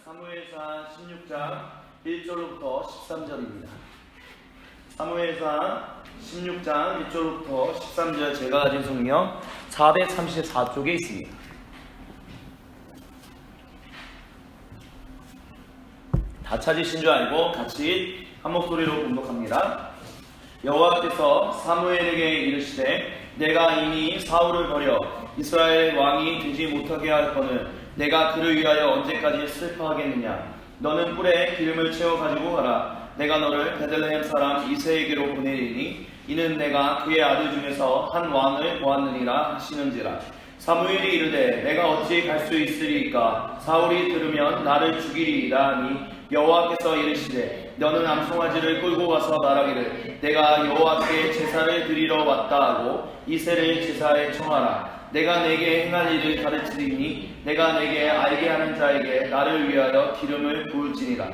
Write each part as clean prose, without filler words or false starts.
사무엘상 16장 1절로부터 13절입니다. 사무엘상 16장 1절로부터 13절 제가 가진 성경 434쪽에 있습니다. 다 찾으신 줄 알고 같이 한 목소리로 공독합니다. 여호와께서 사무엘에게 이르시되 내가 이미 사울을 버려 이스라엘 왕이 되지 못하게 할 거는 내가 그를 위하여 언제까지 슬퍼하겠느냐. 너는 뿔에 기름을 채워 가지고 가라. 내가 너를 베들레헴 사람 이새에게로 보내리니 이는 내가 그의 아들 중에서 한 왕을 보았느니라 하시는지라. 사무엘이 이르되 내가 어찌 갈 수 있으리이까. 사울이 들으면 나를 죽이리이다 하니 여호와께서 이르시되 너는 암송아지를 끌고 가서 말하기를 내가 여호와께 제사를 드리러 왔다 하고 이새를 제사에 청하라. 내가 내게 행할 일을 가르치리니 내가 내게 알게 하는 자에게 나를 위하여 기름을 부을지니라.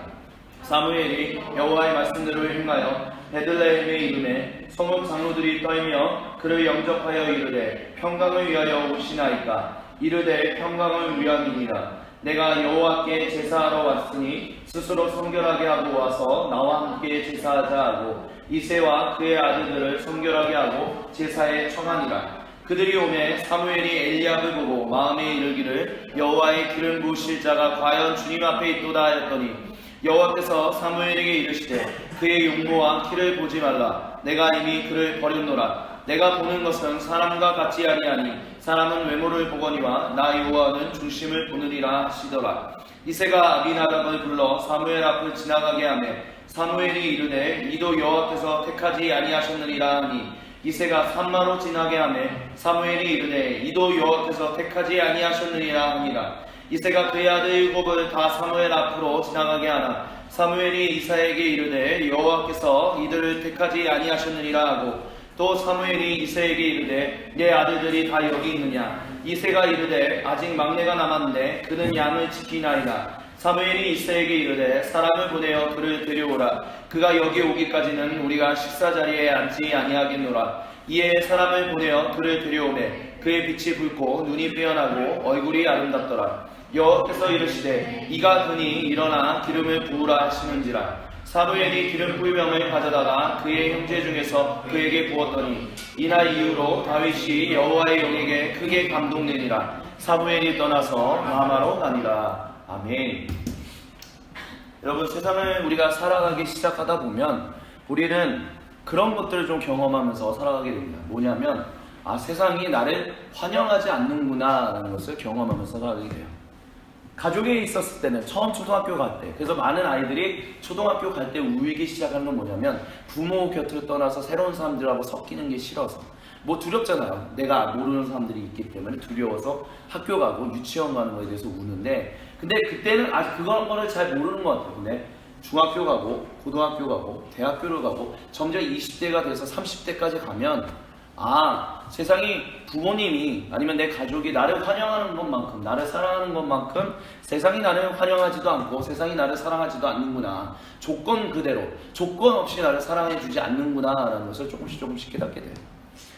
사무엘이 여호와의 말씀대로 행하여 베들레헴에 이르매 성읍 장로들이 떨며 그를 영접하여 이르되 평강을 위하여 오시나이까. 이르되 평강을 위함이니라. 내가 여호와께 제사하러 왔으니 스스로 성결하게 하고 와서 나와 함께 제사하자 하고 이새와 그의 아들들을 성결하게 하고 제사에 청하니라. 그들이 오매 사무엘이 엘리압을 보고 마음에 이르기를 여호와의 기름 부으실 자가 과연 주님 앞에 있도다 하였더니 여호와께서 사무엘에게 이르시되 그의 용모와 키를 보지 말라. 내가 이미 그를 버렸노라. 내가 보는 것은 사람과 같지 아니하니 사람은 외모를 보거니와 나 여호와는 중심을 보느니라 하시더라. 이새가 아비나답을 불러 사무엘 앞을 지나가게 하매 사무엘이 이르되 이도 여호와께서 택하지 아니하셨느니라 하니 이새가 산마로 지나게 하매 사무엘이 이르되 이도 여호와께서 택하지 아니하셨느니라 하니라. 이새가 그의 아들 7을 다 사무엘 앞으로 지나가게 하나 사무엘이 이사에게 이르되 여호와께서 이들을 택하지 아니하셨느니라 하고 또 사무엘이 이새에게 이르되 내 아들들이 다 여기 있느냐. 이새가 이르되 아직 막내가 남았는데 그는 양을 지키나이다. 사무엘이 이새에게 이르되 사람을 보내어 그를 데려오라. 그가 여기 오기까지는 우리가 식사자리에 앉지 아니하겠노라. 이에 사람을 보내어 그를 데려오매 그의 빛이 붉고 눈이 빼어나고 얼굴이 아름답더라. 여호와께서 이르시되 이가 드니 일어나 기름을 부으라 하시는지라. 사무엘이 기름 부유병을 가져다가 그의 형제 중에서 그에게 부었더니 이날 이후로 다윗이 여호와의 영에게 크게 감동되니라. 사무엘이 떠나서 라마로 가니라. 아멘. 여러분, 세상을 우리가 살아가기 시작하다 보면 우리는 그런 것들을 좀 경험하면서 살아가게 됩니다. 뭐냐면 세상이 나를 환영하지 않는구나 라는 것을 경험하면서 살아가게 돼요. 가족에 있었을 때는 처음 초등학교 갈 때, 그래서 많은 아이들이 초등학교 갈 때 울기 시작하는 건 뭐냐면 부모 곁을 떠나서 새로운 사람들하고 섞이는 게 싫어서, 뭐 두렵잖아요. 내가 모르는 사람들이 있기 때문에 두려워서 학교 가고 유치원 가는 거에 대해서 우는데, 근데 그때는 아직 그런 거를 잘 모르는 것 같아요. 근데 중학교 가고 고등학교 가고 대학교를 가고 점점 20대가 돼서 30대까지 가면 세상이 부모님이 아니면 내 가족이 나를 환영하는 것만큼, 나를 사랑하는 것만큼 세상이 나를 환영하지도 않고 세상이 나를 사랑하지도 않는구나. 조건 그대로, 조건 없이 나를 사랑해주지 않는구나 라는 것을 조금씩 깨닫게 돼요.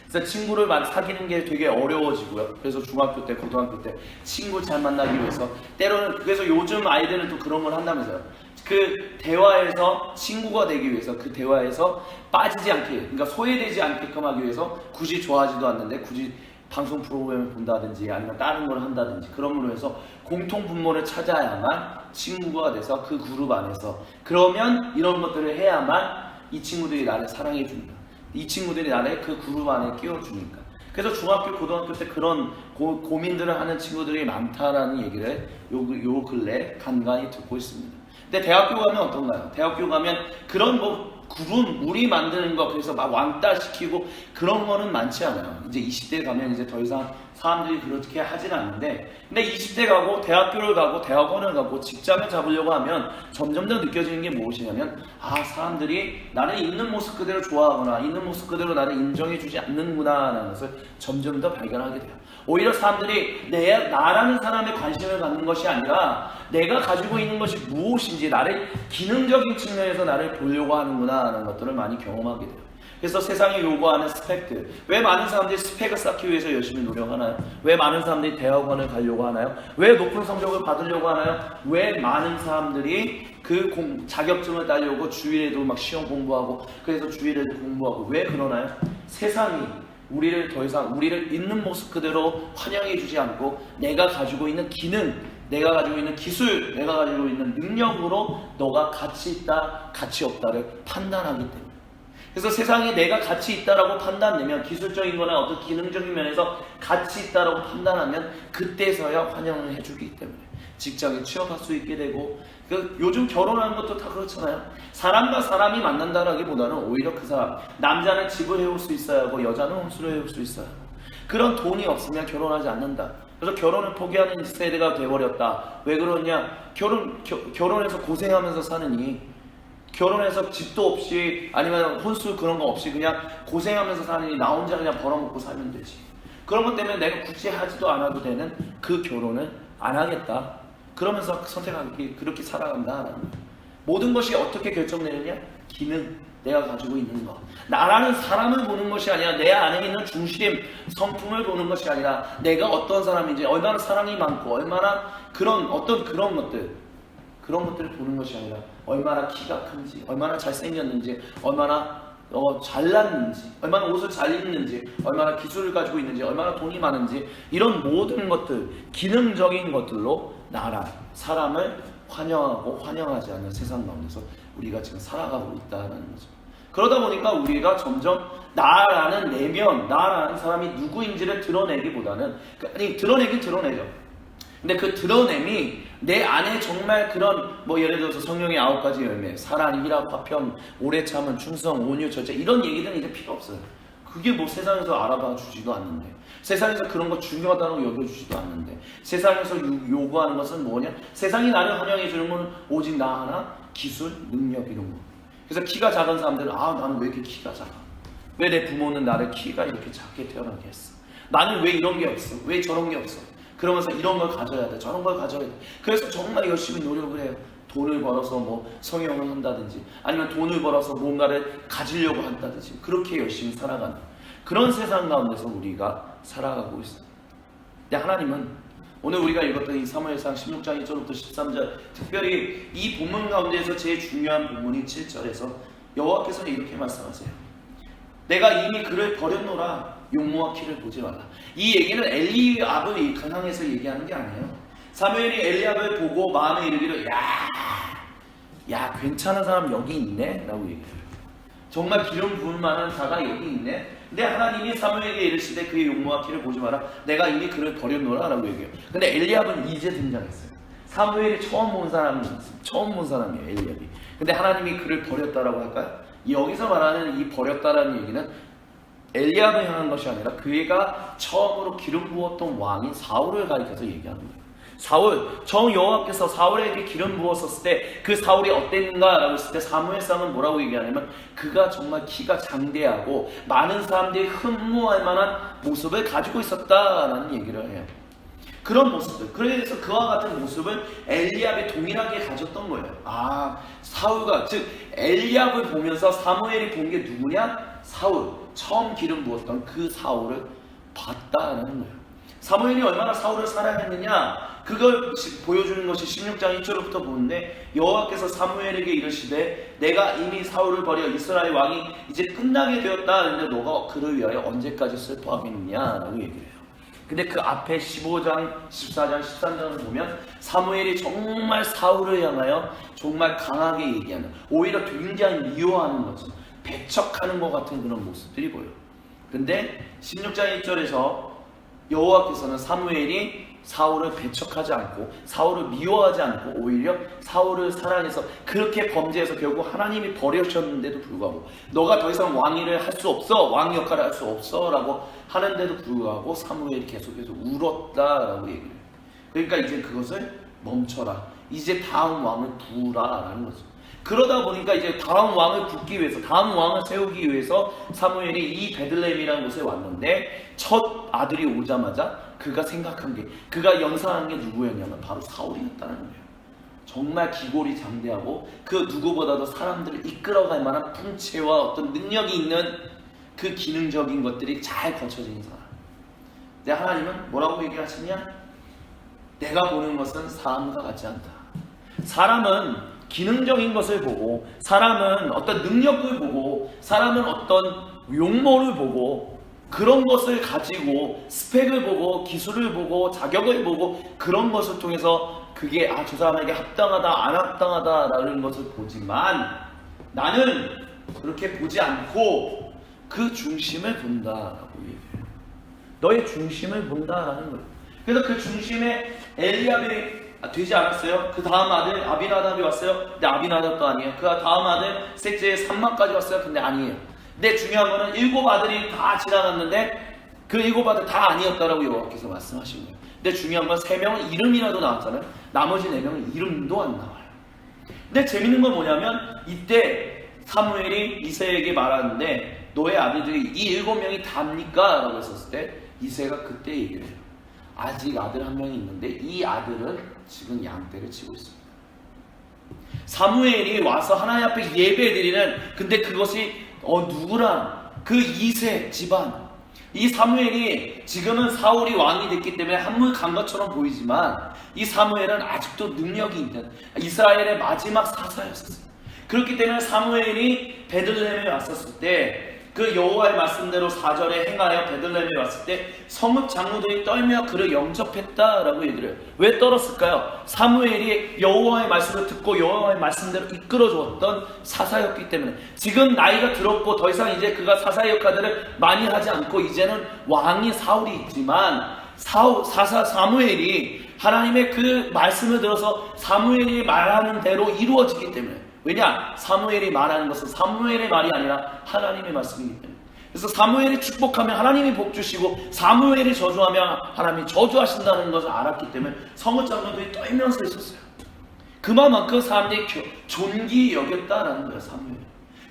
그래서 친구를 사귀는 게 되게 어려워지고요. 그래서 중학교 때, 고등학교 때 친구 잘 만나기 위해서, 때로는 그래서 요즘 아이들은 또 그런 걸 한다면서요. 그 대화에서 친구가 되기 위해서, 그 대화에서 빠지지 않게, 그러니까 소외되지 않게끔 하기 위해서 굳이 좋아하지도 않는데 굳이 방송 프로그램을 본다든지 아니면 다른 걸 한다든지 그럼으로 해서 공통 분모를 찾아야만 친구가 돼서 그 그룹 안에서, 그러면 이런 것들을 해야만 이 친구들이 나를 사랑해 줍니다. 이 친구들이 나를 그 그룹 안에 끼워주니까. 그래서 중학교, 고등학교 때 그런 고민들을 하는 친구들이 많다라는 얘기를 요 근래 간간히 듣고 있습니다. 근데 대학교 가면 어떤가요? 대학교 가면 그런 그룹, 무리 만드는 거, 그래서 막 왕따 시키고 그런 거는 많지 않아요. 이제 20대 가면 이제 더 이상 사람들이 그렇게 하진 않는데, 근데 20대 가고 대학교를 가고 대학원을 가고 직장을 잡으려고 하면 점점 더 느껴지는 게 무엇이냐면 사람들이 나를 있는 모습 그대로 좋아하거나 있는 모습 그대로 나를 인정해주지 않는구나 라는 것을 점점 더 발견하게 돼요. 오히려 사람들이 나라는 사람에 관심을 갖는 것이 아니라 내가 가지고 있는 것이 무엇인지, 나를 기능적인 측면에서 나를 보려고 하는구나 라는 것들을 많이 경험하게 돼요. 그래서 세상이 요구하는 스펙들, 왜 많은 사람들이 스펙을 쌓기 위해서 열심히 노력하나요? 왜 많은 사람들이 대학원을 가려고 하나요? 왜 높은 성적을 받으려고 하나요? 왜 많은 사람들이 그 자격증을 따려고 주일에도 막 시험 공부하고, 그래서 주일에도 공부하고, 왜 그러나요? 세상이 우리를 더 이상 우리를 있는 모습 그대로 환영해 주지 않고, 내가 가지고 있는 기능, 내가 가지고 있는 기술, 내가 가지고 있는 능력으로 너가 가치 있다, 가치 없다를 판단하기 때문에. 그래서 세상에 내가 가치 있다라고 판단되면, 기술적인 거나 어떤 기능적인 면에서 가치 있다라고 판단하면 그때서야 환영을 해주기 때문에 직장에 취업할 수 있게 되고, 요즘 결혼하는 것도 다 그렇잖아요. 사람과 사람이 만난다라기보다는 오히려 그 사람, 남자는 집을 해올 수 있어야 하고 여자는 홈스를 해올 수 있어야 하고, 그런 돈이 없으면 결혼하지 않는다. 그래서 결혼을 포기하는 세대가 돼버렸다. 왜 그러냐? 결혼해서 고생하면서 사느니, 결혼해서 집도 없이 아니면 혼수 그런 거 없이 그냥 고생하면서 사느니 나 혼자 그냥 벌어먹고 살면 되지. 그런 것 때문에 내가 굳이 하지도 않아도 되는 그 결혼은 안 하겠다. 그러면서 선택하기, 그렇게 살아간다. 모든 것이 어떻게 결정되느냐? 기능, 내가 가지고 있는 것. 나라는 사람을 보는 것이 아니라 내 안에 있는 중심, 성품을 보는 것이 아니라 내가 어떤 사람인지, 얼마나 사랑이 많고, 얼마나 그런 것들을 보는 것이 아니라 얼마나 키가 큰지, 얼마나 잘생겼는지, 얼마나 잘났는지, 얼마나 옷을 잘 입는지, 얼마나 기술을 가지고 있는지, 얼마나 돈이 많은지, 이런 모든 것들, 기능적인 것들로 사람을 환영하고 환영하지 않는 세상 가운데서 우리가 지금 살아가고 있다는 거죠. 그러다 보니까 우리가 점점 나라는 내면, 나라는 사람이 누구인지를 드러내기보다는, 아니 드러내긴 드러내죠. 근데 그 드러냄이 내 안에 정말 그런, 예를 들어서 성령의 9가지 열매, 사랑, 희락, 화평, 오래 참음, 충성, 온유, 절제, 이런 얘기들은 이제 필요 없어요. 그게 세상에서 알아봐 주지도 않는데, 세상에서 그런 거 중요하다고 여겨주지도 않는데, 세상에서 요구하는 것은 뭐냐? 세상이 나를 환영해 주는 건 오직 나 하나, 기술, 능력, 이런 거. 그래서 키가 작은 사람들은 나는 왜 이렇게 키가 작아? 왜 내 부모는 나를 키가 이렇게 작게 태어나게 했어? 나는 왜 이런 게 없어? 왜 저런 게 없어? 그러면서 이런 걸 가져야 돼, 저런 걸 가져야 돼. 그래서 정말 열심히 노력을 해요. 돈을 벌어서 성형을 한다든지, 아니면 돈을 벌어서 뭔가를 가지려고 한다든지, 그렇게 열심히 살아가는 그런 세상 가운데서 우리가 살아가고 있어요. 근데 하나님은 오늘 우리가 읽었던 이 사무엘상 16장 1절부터 13절, 특별히 이 본문 가운데에서 제일 중요한 본문이 7절에서 여호와께서는 이렇게 말씀하세요. 내가 이미 그를 버렸노라, 용모와 키를 보지 말라. 이 얘기는 엘리압을 강항에서 얘기하는 게 아니에요. 사무엘이 엘리압을 보고 마음에 이르기를, 야 괜찮은 사람 여기 있네 라고 얘기해요. 정말 기름 부을 만한 자가 여기 있네. 근데 하나님이 사무엘에게 이르시되 그의 용모와 키를 보지 마라, 내가 이미 그를 버렸노라 라고 얘기해요. 근데 엘리압은 이제 등장했어요. 사무엘이 처음 본 사람이에요, 엘리압이. 근데 하나님이 그를 버렸다라고 할까요? 여기서 말하는 이 버렸다라는 얘기는 엘리압을 향한 것이 아니라 그가 처음으로 기름 부었던 왕인 사울을 가리켜서 얘기하는 거예요. 여호와께서 사울에게 기름 부었었을 때 그 사울이 어땠는가 라고 했을 때 사무엘상은 뭐라고 얘기하냐면, 그가 정말 키가 장대하고 많은 사람들이 흠모할 만한 모습을 가지고 있었다라는 얘기를 해요. 그런 모습들, 그래서 그와 같은 모습을 엘리압이 동일하게 가졌던 거예요. 사울과, 즉 엘리압을 보면서 사무엘이 본 게 누구냐? 사울, 처음 기름 부었던 그 사울을 봤다는 거예요. 사무엘이 얼마나 사울을 사랑했느냐, 그걸 보여주는 것이 16장 1절부터 보는데, 여호와께서 사무엘에게 이르시되 내가 이미 사울을 버려 이스라엘 왕이 이제 끝나게 되었다 하는데 너가 그를 위하여 언제까지 슬퍼하겠느냐 라고 얘기해요. 근데 그 앞에 15장, 14장, 13장을 보면 사무엘이 정말 사울을 향하여 정말 강하게 얘기하는, 오히려 굉장히 미워하는 것처럼 배척하는 것 같은 그런 모습들이 보여요. 근데 16장 1절에서 여호와께서는 사무엘이 사울을 배척하지 않고 사울을 미워하지 않고 오히려 사울을 사랑해서, 그렇게 범죄해서 결국 하나님이 버리셨는데도 불구하고 너가 더 이상 왕위를 할 수 없어, 왕 역할을 할 수 없어 라고 하는데도 불구하고 사무엘이 계속해서 울었다라고 얘기를 해요. 그러니까 이제 그것을 멈춰라, 이제 다음 왕을 부으라 라는 거죠. 그러다 보니까 이제 다음 왕을 붓기 위해서, 다음 왕을 세우기 위해서 사무엘이 이 베들레헴이라는 곳에 왔는데, 첫 아들이 오자마자 그가 생각한 게, 그가 연상한 게 누구였냐면 바로 사울이었다는 거예요. 정말 기골이 장대하고 그 누구보다도 사람들을 이끌어갈 만한 풍채와 어떤 능력이 있는 그 기능적인 것들이 잘 거쳐진 사람. 근데 하나님은 뭐라고 얘기하시냐? 내가 보는 것은 사람과 같지 않다. 사람은 기능적인 것을 보고, 사람은 어떤 능력을 보고, 사람은 어떤 용모를 보고, 그런 것을 가지고 스펙을 보고 기술을 보고 자격을 보고 그런 것을 통해서 그게 저 사람에게 합당하다 안 합당하다라는 것을 보지만, 나는 그렇게 보지 않고 그 중심을 본다라고 얘기해요. 너의 중심을 본다라는 거예요. 그래서 그 중심에 엘리압이 되지 않았어요. 그 다음 아들 아비나답이 왔어요. 근데 아비나답도 아니에요. 그 다음 아들 셋째의 삼마까지 왔어요. 근데 아니에요. 근데 중요한 거는 7 아들이 다 지나갔는데 그 7 아들 다 아니었다라고 여호와께서 말씀하신 거예요. 근데 중요한 건 3명은 이름이라도 나왔잖아요. 나머지 4명은 이름도 안 나와요. 근데 재밌는 건 뭐냐면 이때 사무엘이 이새에게 말하는데 너의 아들들이 이 7명이 답니까? 라고 했었을 때 이새가 그때 얘기를 해요. 아직 아들 한 명이 있는데 이 아들은 지금 양떼를 치고 있습니다. 사무엘이 와서 하나님 앞에 예배드리는, 근데 그것이 누구랑 그 이새 집안, 이 사무엘이 지금은 사울이 왕이 됐기 때문에 한물 간 것처럼 보이지만 이 사무엘은 아직도 능력이 있는 이스라엘의 마지막 사사였었어요. 그렇기 때문에 사무엘이 베들레헴에 왔었을 때 그 여호와의 말씀대로 4절에 행하여 베들레헴에 왔을 때 성읍 장로들이 떨며 그를 영접했다라고 얘기를 해요. 왜 떨었을까요? 사무엘이 여호와의 말씀을 듣고 여호와의 말씀대로 이끌어 주었던 사사였기 때문에. 지금 나이가 들었고 더 이상 이제 그가 사사의 역할들을 많이 하지 않고 이제는 왕이 사울이 있지만 사무엘이 하나님의 그 말씀을 들어서 사무엘이 말하는 대로 이루어지기 때문에. 왜냐? 사무엘이 말하는 것은 사무엘의 말이 아니라 하나님의 말씀이기 때문에. 그래서 사무엘이 축복하면 하나님이 복 주시고 사무엘이 저주하면 하나님이 저주하신다는 것을 알았기 때문에 성읍 장로들이 떨면서 있었어요. 그만큼 사람들이 존귀 여겼다라는 거예요, 사무엘.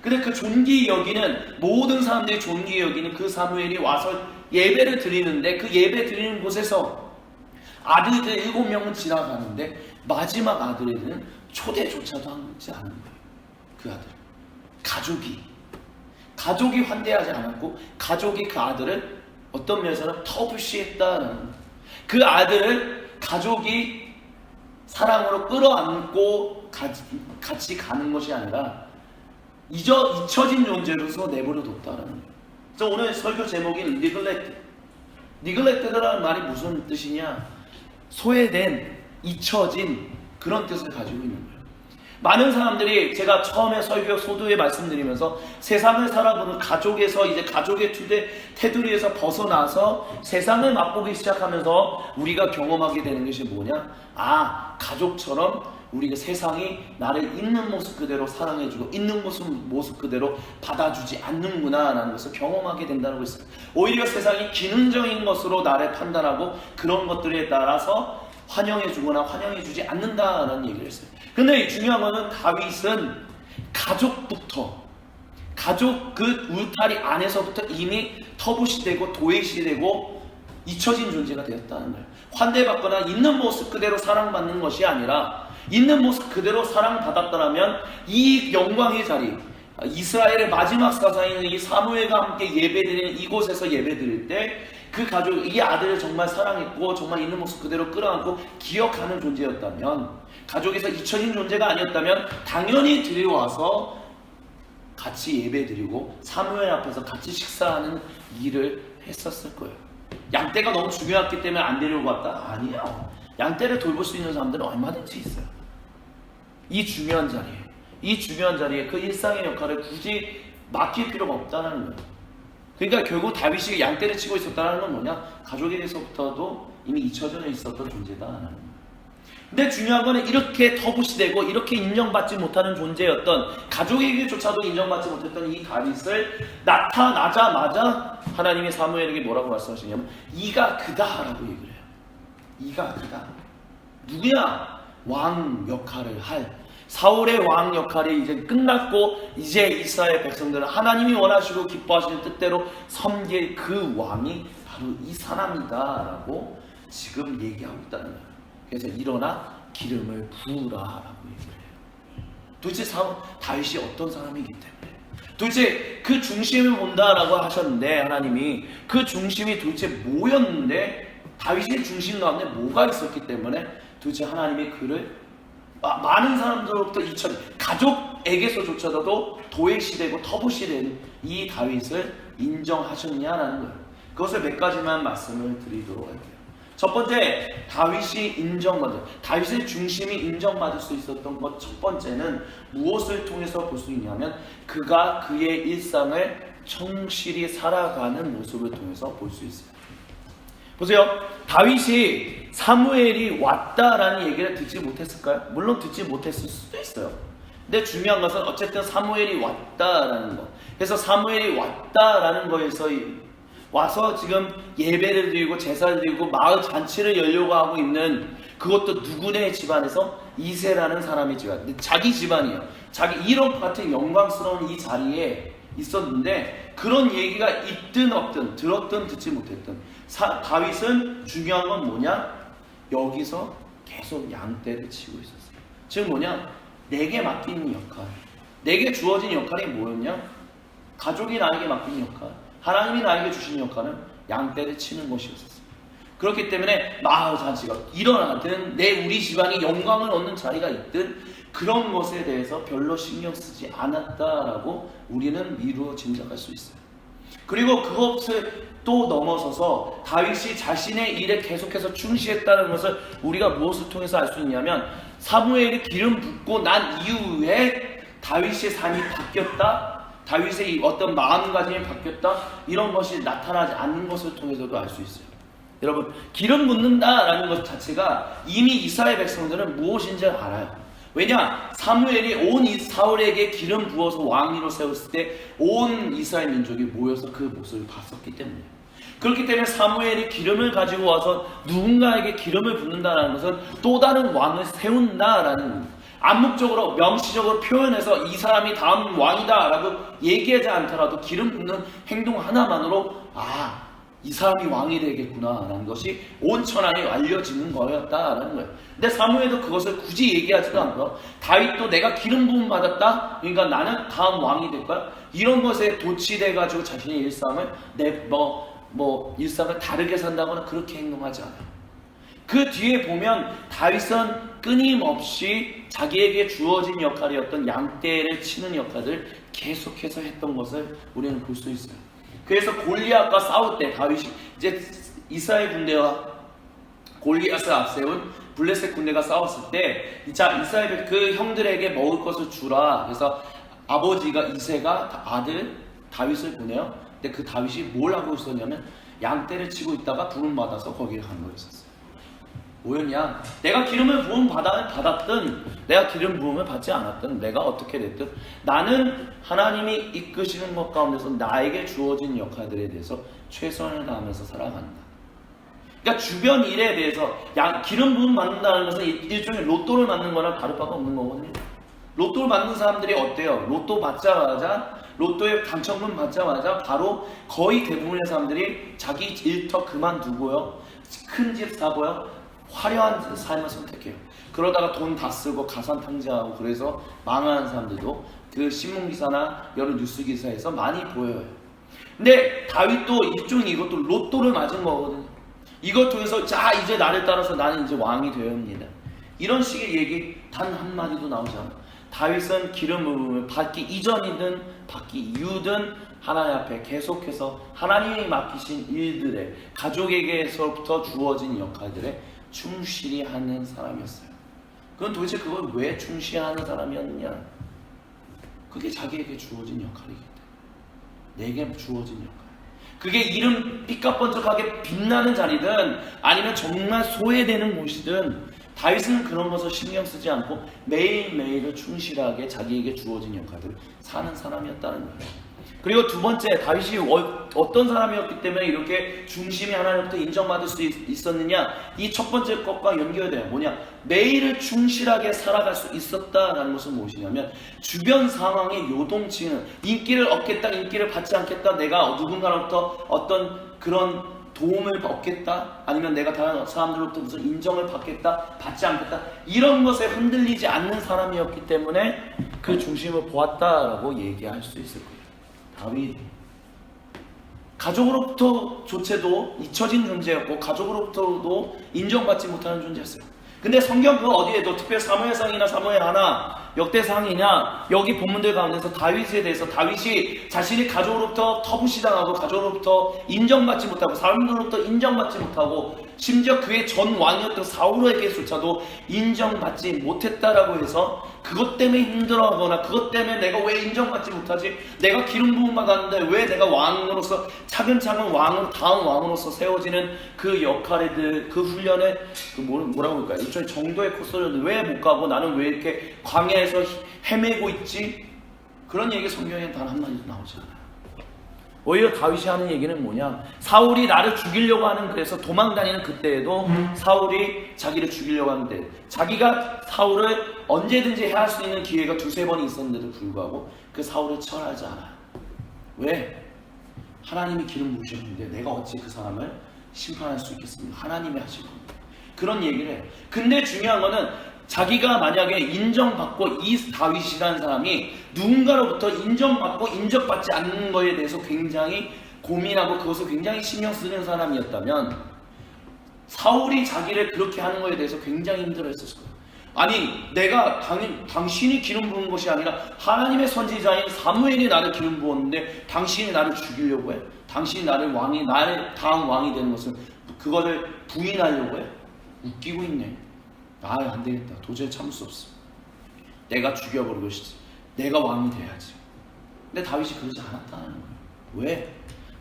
근데 그 존귀 여기는, 모든 사람들이 존귀 여기는 그 사무엘이 와서 예배를 드리는데 그 예배 드리는 곳에서 아들들 7명은 지나가는데 마지막 아들에는 초대조차도 하지 않은 거예요. 그 아들. 가족이 환대하지 않았고 가족이 그 아들을 어떤 면에서는 터부시했다는 거예요. 그 아들을 가족이 사랑으로 끌어안고 같이 가는 것이 아니라 잊혀진 존재로서 내버려뒀다는 거예요. 그래서 오늘 설교 제목이 니글렉트라는 말이 무슨 뜻이냐? 소외된, 잊혀진 그런 뜻을 가지고 있는 거예요. 많은 사람들이, 제가 처음에 설교 소두에 말씀드리면서 세상을 살아보는 가족에서 이제 가족의 테두리에서 벗어나서 세상을 맛보기 시작하면서 우리가 경험하게 되는 것이 뭐냐? 가족처럼 우리가 세상이 나를 있는 모습 그대로 사랑해주고 있는 모습 그대로 받아주지 않는구나 라는 것을 경험하게 된다는 것을. 오히려 세상이 기능적인 것으로 나를 판단하고 그런 것들에 따라서 환영해주거나 환영해주지 않는다라는 얘기를 했어요. 근데 중요한 거는 다윗은 가족 그 울타리 안에서부터 이미 터부시 되고 도외시 되고 잊혀진 존재가 되었다는 거예요. 환대받거나 있는 모습 그대로 사랑받는 것이 아니라 있는 모습 그대로 사랑받았더라면 이 영광의 자리, 이스라엘의 마지막 사사인 이 사무엘과 함께 예배드리는 이곳에서 예배드릴 때 그 가족, 이 아들을 정말 사랑했고 정말 있는 모습 그대로 끌어안고 기억하는 존재였다면, 가족에서 잊혀진 존재가 아니었다면 당연히 들여와서 같이 예배드리고 사무엘 앞에서 같이 식사하는 일을 했었을 거예요. 양떼가 너무 중요했기 때문에 안 데리고 왔다? 아니에요. 양떼를 돌볼 수 있는 사람들은 얼마든지 있어요. 이 중요한 자리에 그 일상의 역할을 굳이 맡길 필요가 없다는 거예요. 그러니까 결국 다윗이 양떼를 치고 있었다는 건 뭐냐? 가족에게서부터도 이미 잊혀져 있었던 존재다라는 거예요. 근데 중요한 거는 이렇게 터부시되고 이렇게 인정받지 못하는 존재였던, 가족에게조차도 인정받지 못했던 이 다윗을 나타나자마자 하나님이 사무엘에게 뭐라고 말씀하시냐면 이가 그다라고 얘기를 해요. 이가 그다. 누구야? 왕 역할을 할, 사울의 왕 역할이 이제 끝났고 이제 이스라엘 백성들은 하나님이 원하시고 기뻐하시는 뜻대로 섬길 그 왕이 바로 이 사람이다 라고 지금 얘기하고 있다는 거예요. 그래서 일어나 기름을 부으라라고 얘기를 해요. 도대체 다윗이 어떤 사람이기 때문에, 도대체 그 중심을 본다라고 하셨는데, 하나님이 그 중심이 도대체 뭐였는데, 다윗의 중심 가운데 뭐가 있었기 때문에 도대체 하나님이 그를 많은 사람들로부터 가족에게서조차도 도외시되고 터부시된 이 다윗을 인정하셨냐라는 거예요. 그것을 몇 가지만 말씀을 드리도록 할게요. 첫 번째, 다윗의 중심이 인정받을 수 있었던 것 첫 번째는 무엇을 통해서 볼 수 있냐면, 그가 그의 일상을 성실히 살아가는 모습을 통해서 볼 수 있어요. 보세요. 다윗이 사무엘이 왔다라는 얘기를 듣지 못했을까요? 물론 듣지 못했을 수도 있어요. 근데 중요한 것은 어쨌든 사무엘이 왔다라는 것. 그래서 사무엘이 왔다라는 거에서 와서 지금 예배를 드리고 제사를 드리고 마을 잔치를 열려고 하고 있는, 그것도 누구네 집안에서? 이새라는 사람의 집안. 자기 집안이에요. 자기 이런 같은 영광스러운 이 자리에 있었는데, 그런 얘기가 있든 없든, 들었든 듣지 못했든, 다윗은 중요한 건 뭐냐? 여기서 계속 양떼를 치고 있었어요. 즉 뭐냐? 내게 맡긴 역할, 내게 주어진 역할이 뭐였냐? 가족이 나에게 맡긴 역할, 하나님이 나에게 주신 역할은 양떼를 치는 것이었어요. 그렇기 때문에 마을 잔치가 일어나든, 우리 집안이 영광을 얻는 자리가 있든, 그런 것에 대해서 별로 신경 쓰지 않았다라고 우리는 미루어 짐작할 수 있어요. 그리고 그것을 또 넘어서서 다윗이 자신의 일에 계속해서 충실했다는 것을 우리가 무엇을 통해서 알 수 있냐면, 사무엘이 기름 붓고 난 이후에 다윗의 삶이 바뀌었다, 다윗의 어떤 마음가짐이 바뀌었다, 이런 것이 나타나지 않는 것을 통해서도 알 수 있어요. 여러분, 기름 붓는다라는 것 자체가 이미 이스라엘 백성들은 무엇인지 알아요. 왜냐? 사무엘이 온 사울에게 기름 부어서 왕위로 세웠을 때 온 이스라엘 민족이 모여서 그 모습을 봤었기 때문에, 그렇기 때문에 사무엘이 기름을 가지고 와서 누군가에게 기름을 붓는다는 것은 또 다른 왕을 세운다라는, 암묵적으로 명시적으로 표현해서 이 사람이 다음 왕이다 라고 얘기하지 않더라도 기름 붓는 행동 하나만으로 이 사람이 왕이 되겠구나 라는 것이 온 천하에 알려지는 거였다라는 거예요. 근데 사무엘도 그것을 굳이 얘기하지도 않고, 다윗도 내가 기름 부음 받았다, 그러니까 나는 다음 왕이 될 거야, 이런 것에 도취돼가지고 자신의 일상을 일상을 다르게 산다거나 그렇게 행동하지 않아요. 그 뒤에 보면 다윗은 끊임없이 자기에게 주어진 역할이었던 양떼를 치는 역할을 계속해서 했던 것을 우리는 볼 수 있어요. 그래서 골리앗과 싸울 때 다윗이 이제 이스라엘 군대와 골리앗을 앞세운 블레셋 군대가 싸웠을 때, 이스라엘 그 형들에게 먹을 것을 주라. 그래서 아버지가 이새가 아들 다윗을 보내요. 근데 그 다윗이 뭘 하고 있었냐면 양떼를 치고 있다가 부름 받아서 거기에 간 거였었어요. 뭐였냐? 내가 기름을 부음 받았든 내가 기름 부음을 받지 않았든, 내가 어떻게 됐든 나는 하나님이 이끄시는 것 가운데서 나에게 주어진 역할들에 대해서 최선을 다하면서 살아간다. 그러니까 주변 일에 대해서 기름 부음 받는다는 것은 일종의 로또를 맞는 거랑 다를 바가 없는 거거든요. 로또를 맞는 사람들이 어때요? 로또 받자마자, 로또에 당첨금 받자마자 바로 거의 대부분의 사람들이 자기 일터 그만두고요, 큰 집 사고요, 화려한 삶을 선택해요. 그러다가 돈 다 쓰고 가산탕제하고, 그래서 망하는 사람들도 그 신문기사나 여러 뉴스기사에서 많이 보여요. 근데 다윗도 일종의 이것도 로또를 맞은 거거든요. 이걸 통해서 이제 나를 따라서 나는 이제 왕이 되었습니다, 이런 식의 얘기 단 한마디도 나오지 않아요. 다윗은 기름 부음을 받기 이전이든 받기 이후든 하나님 앞에 계속해서 하나님이 맡기신 일들에, 가족에게서부터 주어진 역할들에 충실히 하는 사람이었어요. 그건 도대체 그걸 왜 충실히 하는 사람이었느냐? 그게 자기에게 주어진 역할이기 때문에, 내게 주어진 역할. 그게 이름 삐까뻔쩍하게 빛나는 자리든 아니면 정말 소외되는 곳이든, 다윗은 그런 것을 신경 쓰지 않고 매일매일을 충실하게 자기에게 주어진 역할들을 사는 사람이었다는 거예요. 그리고 두 번째, 다윗이 어떤 사람이었기 때문에 이렇게 중심이 하나님부터 인정받을 수 있었느냐? 이 첫 번째 것과 연결돼요. 뭐냐? 매일을 충실하게 살아갈 수 있었다라는 것은 무엇이냐면, 주변 상황의 요동치는, 인기를 얻겠다, 인기를 받지 않겠다, 내가 누군가로부터 어떤 그런 도움을 얻겠다, 아니면 내가 다른 사람들로부터 무슨 인정을 받겠다, 받지 않겠다, 이런 것에 흔들리지 않는 사람이었기 때문에 그 중심을 보았다라고 얘기할 수 있을 거예요. 다윗, 가족으로부터조차도 잊혀진 존재였고 가족으로부터도 인정받지 못하는 존재였어요. 근데 성경 그 어디에도 특별히 사무엘상이나 사무엘 하나 역대상이냐 여기 본문들 가운데서 다윗에 대해서 다윗이 자신의 가족으로부터 터부시당하고 가족으로부터 인정받지 못하고 사람들로부터 인정받지 못하고 심지어 그의 전 왕이었던 사울에게조차도 인정받지 못했다라고 해서 그것 때문에 힘들어하거나 그것 때문에 내가 왜 인정받지 못하지, 내가 기름 부음 받았는데 왜 내가 왕으로서 차근차근 왕으로 다음 왕으로서 세워지는 그 역할들, 그 훈련에 그 뭐라고 할까요? 일종의 정도의 코스를 왜 못 가고 나는 왜 이렇게 광야에서 헤매고 있지? 그런 얘기 성경에 단 한마디도 나오지 않아요. 오히려 다윗이 하는 얘기는 뭐냐, 사울이 나를 죽이려고 하는, 그래서 도망다니는 그때에도 사울이 자기를 죽이려고 하는데 자기가 사울을 언제든지 해할 수 있는 기회가 두세 번이 있었는데도 불구하고 그 사울을 처하지 않아요. 왜? 하나님이 기름 부으셨는데 내가 어찌 그 사람을 심판할 수 있겠습니까? 하나님이 하실 겁니다. 그런 얘기를 해요. 근데 중요한 거는 자기가 만약에 인정받고 이 다윗이라는 사람이 누군가로부터 인정받고 인정받지 않는 것에 대해서 굉장히 고민하고 그것을 굉장히 신경 쓰는 사람이었다면 사울이 자기를 그렇게 하는 것에 대해서 굉장히 힘들어했을 거예요. 아니 내가 당신이 기름 부은 것이 아니라 하나님의 선지자인 사무엘이 나를 기름 부었는데 당신이 나를 죽이려고 해? 당신이 나를 다음 왕이 되는 것을 그거를 부인하려고 해? 웃기고 있네. 아, 안 되겠다. 도저히 참을 수 없어. 내가 죽여버리고 싶지. 내가 왕이 돼야지. 근데 다윗이 그러지 않았다는 거예요. 왜?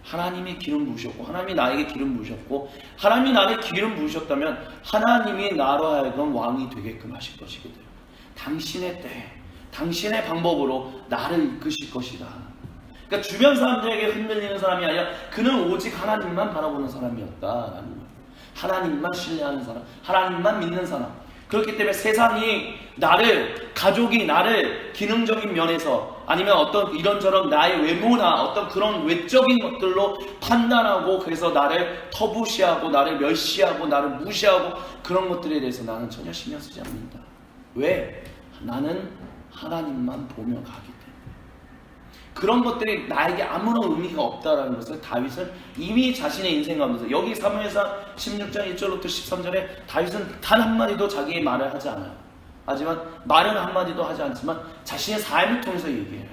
하나님이 기름 부으셨고 하나님이 나에게 기름 부으셨고 하나님이 나를 기름 부으셨다면 하나님이 나로 하여금 왕이 되게끔 하실 것이거든요. 당신의 때, 당신의 방법으로 나를 이끄실 것이다. 그러니까 주변 사람들에게 흔들리는 사람이 아니라 그는 오직 하나님만 바라보는 사람이었다라는 거예요. 하나님만 신뢰하는 사람, 하나님만 믿는 사람. 그렇기 때문에 세상이 나를, 가족이 나를 기능적인 면에서 아니면 어떤 이런저런 나의 외모나 어떤 그런 외적인 것들로 판단하고 그래서 나를 터부시하고 나를 멸시하고 나를 무시하고 그런 것들에 대해서 나는 전혀 신경 쓰지 않는다. 왜? 나는 하나님만 보며 가기 때문에. 그런 것들이 나에게 아무런 의미가 없다라는 것을 다윗은 이미 자신의 인생 가운데서 여기 사무엘상 16장 1절부터 13절에 다윗은 단 한마디도 자기의 말을 하지 않아요. 하지만 말은 한마디도 하지 않지만 자신의 삶을 통해서 얘기해요.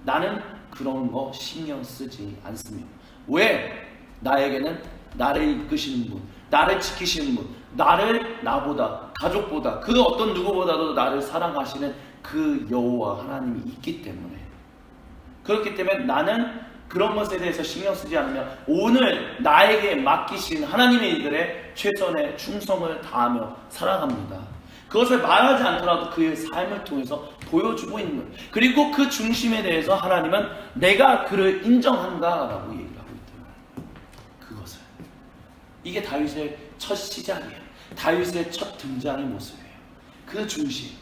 나는 그런 거 신경 쓰지 않습니다. 왜? 나에게는 나를 이끄시는 분, 나를 지키시는 분, 나보다 가족보다 그 어떤 누구보다도 나를 사랑하시는 그 여호와 하나님이 있기 때문에, 그렇기 때문에 나는 그런 것에 대해서 신경 쓰지 않으면 오늘 나에게 맡기신 하나님의 일들에 최선의 충성을 다하며 살아갑니다. 그것을 말하지 않더라도 그의 삶을 통해서 보여주고 있는 거예요. 그리고 그 중심에 대해서 하나님은 내가 그를 인정한다라고 얘기를 하고 있더라고요. 그것을. 이게 다윗의 첫 시작이에요. 다윗의 첫 등장의 모습이에요. 그 중심.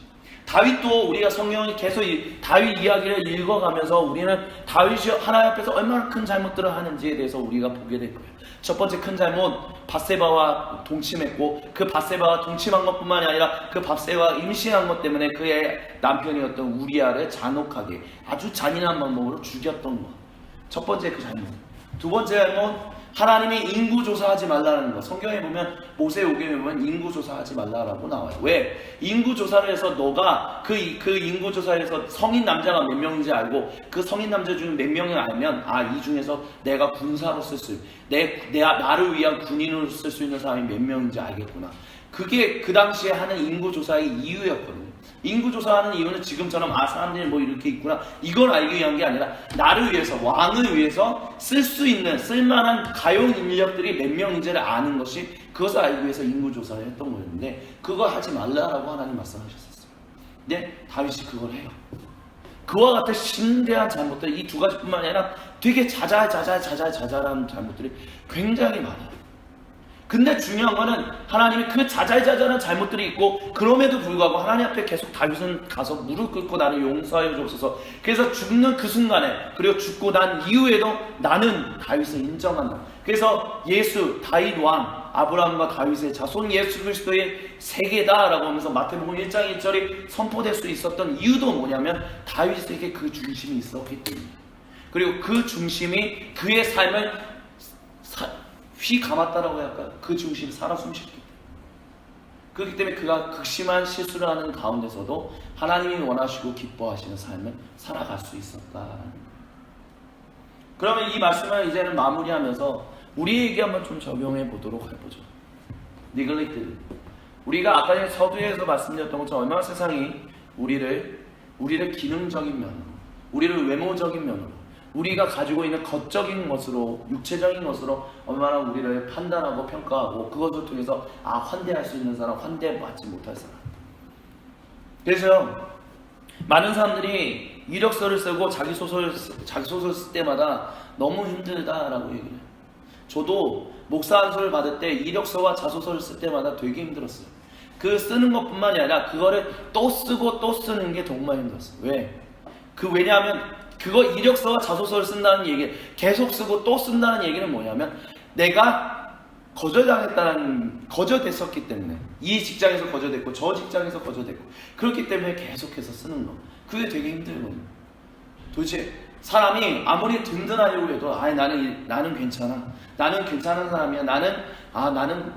다윗도 우리가 성경을 계속 다윗 이야기를 읽어가면서 우리는 다윗이 하나님 앞에서 얼마나 큰 잘못들을 하는지에 대해서 우리가 보게 될 거예요. 첫 번째 큰 잘못, 밧세바와 동침했고 그 밧세바와 동침한 것뿐만이 아니라 그 밧세바가 임신한 것 때문에 그의 남편이었던 우리아를 잔혹하게 아주 잔인한 방법으로 죽였던 것. 첫 번째 그 잘못. 두 번째 잘못, 하나님이 인구조사하지 말라는 거. 성경에 보면 모세오경에 보면 인구조사하지 말라라고 나와요. 왜? 인구조사를 해서 너가 그 인구조사에서 성인 남자가 몇 명인지 알고 그 성인 남자 중에 몇 명을 알면 이 중에서 내가 군사로 쓸 수 나를 위한 군인으로 쓸 수 있는 사람이 몇 명인지 알겠구나. 그게 그 당시에 하는 인구조사의 이유였거든요. 인구조사하는 이유는 지금처럼 사람들이 뭐 이렇게 있구나 이걸 알기 위한 게 아니라 나를 위해서, 왕을 위해서 쓸 수 있는 쓸만한 가용 인력들이 몇 명인지를 아는 것이, 그것을 알기 위해서 인구조사를 했던 거였는데 그거 하지 말라라고 하나님 말씀하셨었어요. 근데 다윗이 그걸 해요. 그와 같은 심대한 잘못들, 이 두 가지뿐만 아니라 되게 자잘한 잘못들이 굉장히 많아요. 근데 중요한 거는 하나님이 그 자잘자잘한 잘못들이 있고 그럼에도 불구하고 하나님 앞에 계속 다윗은 가서 무릎 꿇고 나를 용서하여 주옵소서. 그래서 죽는 그 순간에 그리고 죽고 난 이후에도 나는 다윗을 인정한다. 그래서 예수 다윗 왕 아브라함과 다윗의 자손 예수 그리스도의 세계다라고 하면서 마태복음 1장 1절이 선포될 수 있었던 이유도 뭐냐면 다윗에게 그 중심이 있었기 때문에, 그리고 그 중심이 그의 삶을 휘 감았다라고 할까요? 그 중심이 살아 숨쉬기 때문에. 그렇기 때문에 그가 극심한 실수를 하는 가운데서도 하나님이 원하시고 기뻐하시는 삶을 살아갈 수 있었다. 그러면 이 말씀을 이제는 마무리하면서 우리에게 한번 좀 적용해 보도록 해보죠. neglect. 우리가 아까 전에 서두에서 말씀드렸던 것처럼 얼마나 세상이 우리를 기능적인 면으로, 우리를 외모적인 면으로, 우리가 가지고 있는 겉적인 것으로, 육체적인 것으로 얼마나 우리를 판단하고 평가하고 그것을 통해서 환대할 수 있는 사람, 환대받지 못할 사람. 그래서 많은 사람들이 이력서를 쓰고 자기 소설 쓸 때마다 너무 힘들다라고 얘기를 해요. 저도 목사 안수를 받을 때 이력서와 자소서를 쓸 때마다 되게 힘들었어요. 그 쓰는 것뿐만이 아니라 그거를 또 쓰고 또 쓰는 게 정말 힘들었어요. 왜? 왜냐하면 그거 이력서와 자소서를 쓴다는 얘기, 계속 쓰고 또 쓴다는 얘기는 뭐냐면 내가 거절됐었기 때문에, 이 직장에서 거절됐고 저 직장에서 거절됐고 그렇기 때문에 계속해서 쓰는 거, 그게 되게 힘들거든요. 도대체 사람이 아무리 든든하려고 해도 나는 괜찮아, 나는 괜찮은 사람이야, 나는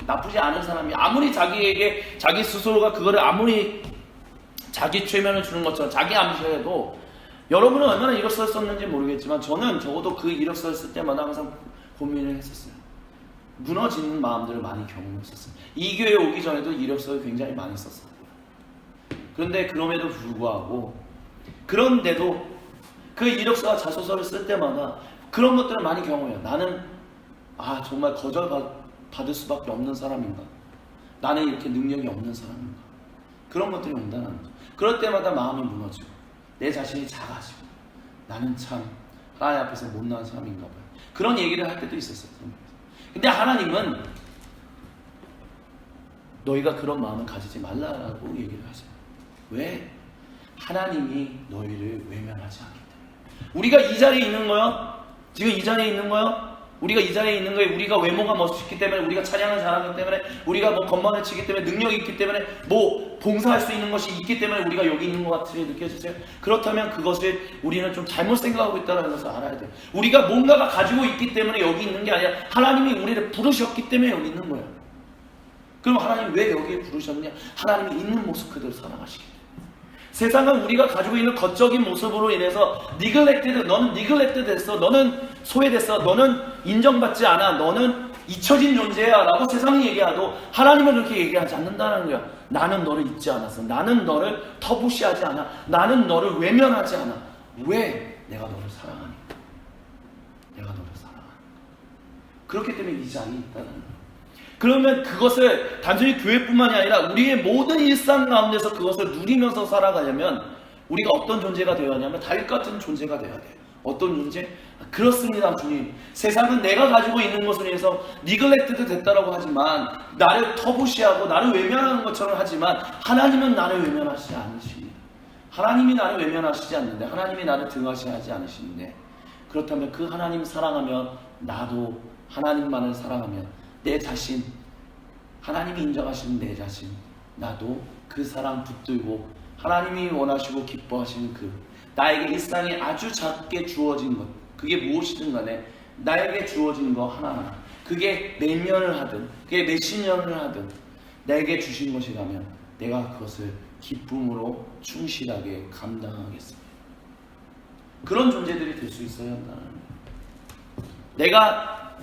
나쁘지 않은 사람이야, 아무리 자기에게 자기 스스로가 그거를 아무리 자기 최면을 주는 것처럼 자기 암시해도, 여러분은 얼마나 이력서를 썼는지 모르겠지만 저는 적어도 그 이력서를 쓸 때마다 항상 고민을 했었어요. 무너지는 마음들을 많이 경험했었어요. 이 교회에 오기 전에도 이력서를 굉장히 많이 썼어요. 그런데 그럼에도 불구하고, 그런데도 그 이력서와 자소서를 쓸 때마다 그런 것들을 많이 경험해요. 나는 정말 거절받을 수밖에 없는 사람인가? 나는 이렇게 능력이 없는 사람인가? 그런 것들이 온다는 거죠. 그럴 때마다 마음이 무너지고 내 자신이 작아지고 나는 참 하나님 앞에서 못난 사람인가 봐요. 그런 얘기를 할 때도 있었어요. 근데 하나님은 너희가 그런 마음을 가지지 말라라고 얘기를 하세요. 왜? 하나님이 너희를 외면하지 않기 때문에. 우리가 이 자리에 있는 거요, 지금 이 자리에 있는 거요, 우리가 이 자리에 있는 거에 우리가 외모가 멋있기 때문에, 우리가 찬양을 잘하기 때문에, 우리가 건반을 치기 때문에, 능력이 있기 때문에, 봉사할 수 있는 것이 있기 때문에 우리가 여기 있는 것 같이 느껴지세요? 그렇다면 그것을 우리는 좀 잘못 생각하고 있다는 것을 알아야 돼요. 우리가 뭔가가 가지고 있기 때문에 여기 있는 게 아니라 하나님이 우리를 부르셨기 때문에 여기 있는 거예요. 그럼 하나님 왜 여기에 부르셨냐? 하나님이 있는 모습 그대로 살아가시기 때문에. 세상은 우리가 가지고 있는 겉적인 모습으로 인해서 너는 neglect 됐어, 너는 소외됐어, 너는 인정받지 않아, 너는 잊혀진 존재야 라고 세상이 얘기해도 하나님은 그렇게 얘기하지 않는다는 거야. 나는 너를 잊지 않았어. 나는 너를 터부시하지 않아. 나는 너를 외면하지 않아. 왜? 내가 너를 사랑하니까. 내가 너를 사랑하니까. 그렇기 때문에 이 자리에 있다는 거야. 그러면 그것을 단순히 교회뿐만이 아니라 우리의 모든 일상 가운데서 그것을 누리면서 살아가려면 우리가 어떤 존재가 되어야 하냐면 다윗 같은 존재가 되어야 돼요. 어떤 존재? 그렇습니다, 주님. 세상은 내가 가지고 있는 것을 위해서 니글렉트도 됐다라고 하지만, 나를 터부시하고 나를 외면하는 것처럼 하지만 하나님은 나를 외면하시지 않으십니다. 하나님이 나를 외면하시지 않는데, 하나님이 나를 등하시하지 않으시는데, 그렇다면 그 하나님 사랑하며 나도 하나님만을 사랑하며 내 자신, 하나님이 인정하시는 내 자신, 나도 그 사랑 붙들고 하나님이 원하시고 기뻐하시는 나에게 일상에 아주 작게 주어진 것, 그게 무엇이든 간에 나에게 주어진 거 하나하나, 그게 몇 년을 하든 그게 몇십 년을 하든 내게 주신 것이라면 내가 그것을 기쁨으로 충실하게 감당하겠습니다. 그런 존재들이 될 수 있어야 한다는 거예요. 내가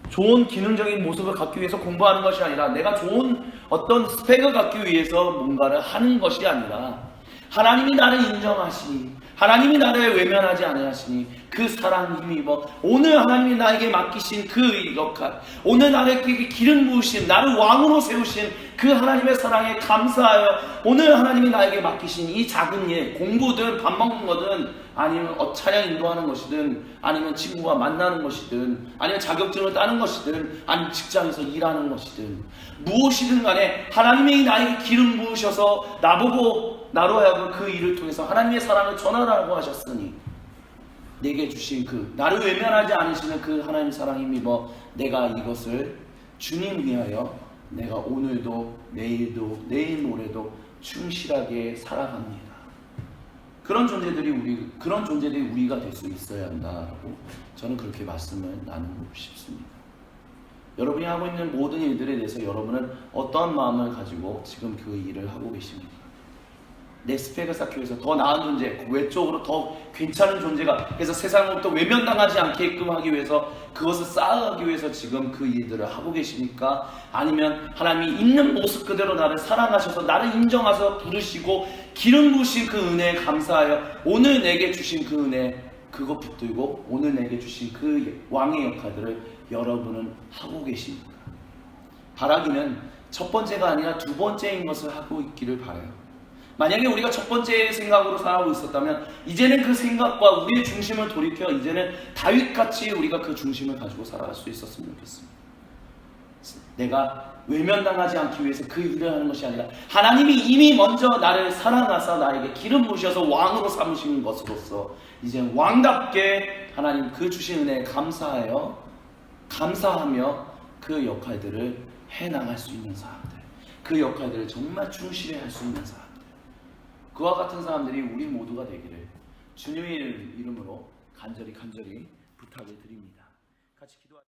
좋은 기능적인 모습을 갖기 위해서 공부하는 것이 아니라, 내가 좋은 어떤 스펙을 갖기 위해서 뭔가를 하는 것이 아니라, 하나님이 나를 인정하시니, 하나님이 나를 외면하지 않으시니 그 사랑 힘입어 오늘 하나님이 나에게 맡기신 그 역할, 오늘 나에게 기름 부으신, 나를 왕으로 세우신 그 하나님의 사랑에 감사하여 오늘 하나님이 나에게 맡기신 이 작은 일, 공부든 밥 먹는 거든 아니면 찬양 인도하는 것이든 아니면 친구와 만나는 것이든 아니면 자격증을 따는 것이든 아니면 직장에서 일하는 것이든 무엇이든 간에 하나님이 나에게 기름 부으셔서 나로 하여금 그 일을 통해서 하나님의 사랑을 전하라고 하셨으니 내게 주신 나를 외면하지 않으시는 그 하나님의 사랑에 힘입어 내가 이것을 주님 위하여 내가 오늘도 내일도 내일 모레도 충실하게 살아갑니다. 그런 존재들이 우리가 될 수 있어야 한다라고 저는 그렇게 말씀을 나누고 싶습니다. 여러분이 하고 있는 모든 일들에 대해서 여러분은 어떠한 마음을 가지고 지금 그 일을 하고 계십니까? 내 스펙을 쌓기 위해서 더 나은 존재, 외적으로 더 괜찮은 존재가 그래서 세상으로부터 외면당하지 않게끔 하기 위해서 그것을 쌓아가기 위해서 지금 그 일들을 하고 계십니까? 아니면 하나님이 있는 모습 그대로 나를 사랑하셔서 나를 인정하셔서 부르시고 기름 부으신 그 은혜에 감사하여 오늘 내게 주신 그 은혜 그것 붙들고 오늘 내게 주신 그 왕의 역할들을 여러분은 하고 계십니까? 바라기는 첫 번째가 아니라 두 번째인 것을 하고 있기를 바라요. 만약에 우리가 첫 번째 생각으로 살아가고 있었다면 이제는 그 생각과 우리의 중심을 돌이켜 이제는 다윗같이 우리가 그 중심을 가지고 살아갈 수 있었으면 좋겠습니다. 내가 외면당하지 않기 위해서 그 일을 하는 것이 아니라 하나님이 이미 먼저 나를 사랑하사 나에게 기름 부으셔서 왕으로 삼으신 것으로서 이제 왕답게 하나님 그 주신 은혜에 감사하며 그 역할들을 해나갈 수 있는 사람들, 그 역할들을 정말 충실히 할 수 있는 사람들, 그와 같은 사람들이 우리 모두가 되기를 주님의 이름으로 간절히 부탁을 드립니다. 같이 기도하겠습니다.